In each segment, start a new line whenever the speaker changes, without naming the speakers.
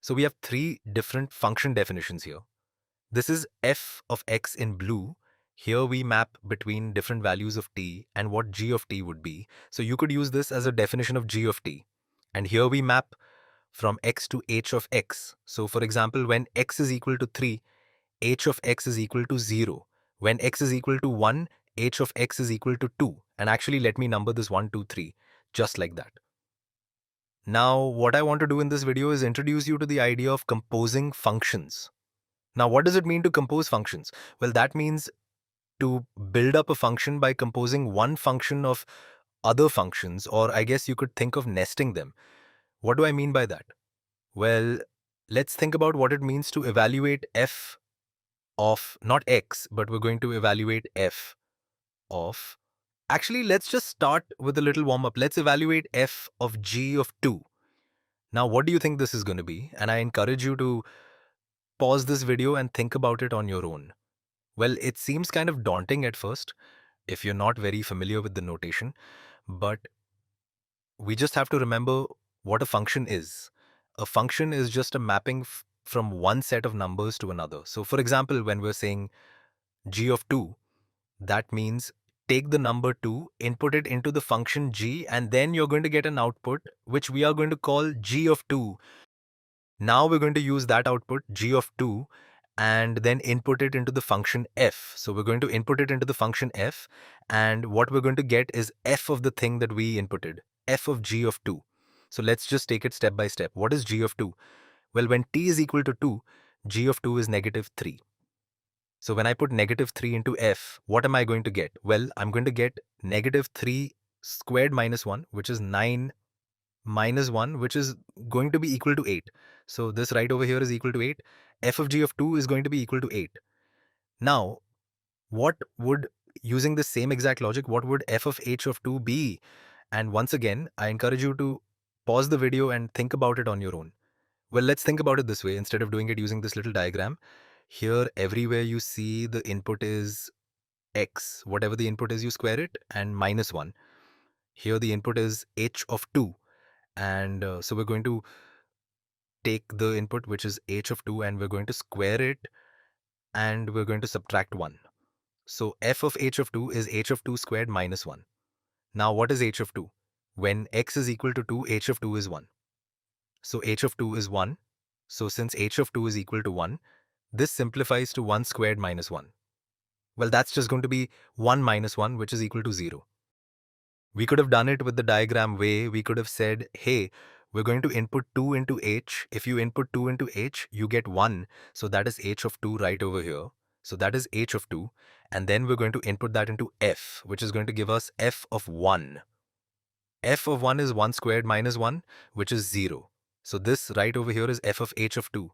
So we have three different function definitions here. This is f of x in blue. Here we map between different values of t and what g of t would be. So you could use this as a definition of g of t. And here we map from x to h of x. So for example, when x is equal to 3, h of x is equal to 0. When x is equal to 1, h of x is equal to 2. And actually, let me number this 1, 2, 3, just like that. Now, what I want to do in this video is introduce you to the idea of composing functions. Now, what does it mean to compose functions? Well, that means to build up a function by composing one function of other functions, or I guess you could think of nesting them. What do I mean by that? Well, let's think about what it means to evaluate f of not x, but we're going to evaluate f of. Actually, let's just start with a little warm up. Let's evaluate f of g of 2. Now, what do you think this is going to be? And I encourage you to pause this video and think about it on your own. Well, it seems kind of daunting at first if you're not very familiar with the notation, but we just have to remember what a function is. A function is just a mapping from one set of numbers to another. So, for example, when we're saying g of 2, that means take the number 2, input it into the function g, and then you're going to get an output which we are going to call g of 2. Now we're going to use that output g of 2 and then input it into the function f. So we're going to input it into the function f, and what we're going to get is f of the thing that we inputted, f of g of 2. So let's just take it step by step. What is g of 2? Well, when t is equal to 2, g of 2 is negative 3. So when I put negative 3 into f, what am I going to get? Well, I'm going to get negative 3 squared minus 1, which is 9 minus 1, which is going to be equal to 8. So this right over here is equal to 8. F of g of 2 is going to be equal to 8. Now, what would, using the same exact logic, what would f of h of 2 be? And once again, I encourage you to pause the video and think about it on your own. Well, let's think about it this way. Instead of doing it using this little diagram, here everywhere you see the input is x. Whatever the input is, you square it, and minus 1. Here the input is h of 2. And so we're going to take the input, which is h of 2, and we're going to square it, and we're going to subtract 1. So f of h of 2 is h of 2 squared minus 1. Now what is h of 2? When x is equal to 2, h of 2 is 1. So h of 2 is 1. So since h of 2 is equal to 1, this simplifies to 1 squared minus 1. Well, that's just going to be 1 minus 1, which is equal to 0. We could have done it with the diagram way. We could have said, hey, we're going to input 2 into h. If you input 2 into h, you get 1. So that is h of 2 right over here. So that is h of 2. And then we're going to input that into f, which is going to give us f of 1. F of 1 is 1 squared minus 1, which is 0. So this right over here is f of h of 2.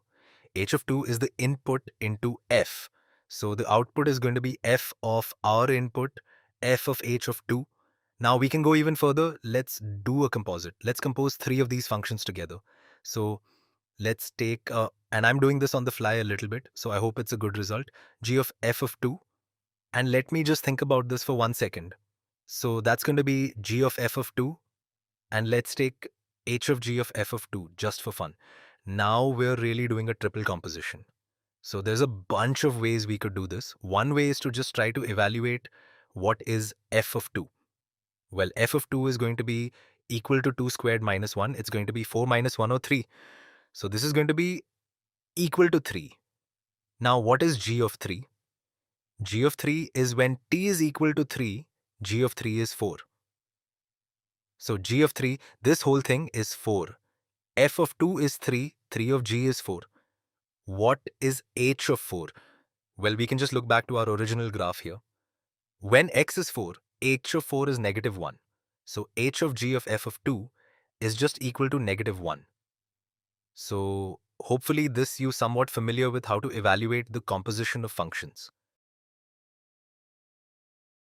H of 2 is the input into f. So the output is going to be f of our input, f of h of 2. Now we can go even further. Let's do a composite. Let's compose three of these functions together. So let's take, and I'm doing this on the fly a little bit, so I hope it's a good result, g of f of 2. And let me just think about this for 1 second. So that's going to be g of f of 2. And let's take h of g of f of 2 just for fun. Now we're really doing a triple composition. So there's a bunch of ways we could do this. One way is to just try to evaluate what is f of 2. Well, f of 2 is going to be equal to 2 squared minus 1. It's going to be 4 minus 1 or 3. So this is going to be equal to 3. Now what is g of 3? G of 3 is when t is equal to 3, g of 3 is 4. So g of 3, this whole thing is 4. F of 2 is 3, 3 of g is 4. What is h of 4? Well, we can just look back to our original graph here. When x is 4, h of 4 is negative 1. So h of g of f of 2 is just equal to negative 1. So hopefully this you somewhat familiar with how to evaluate the composition of functions.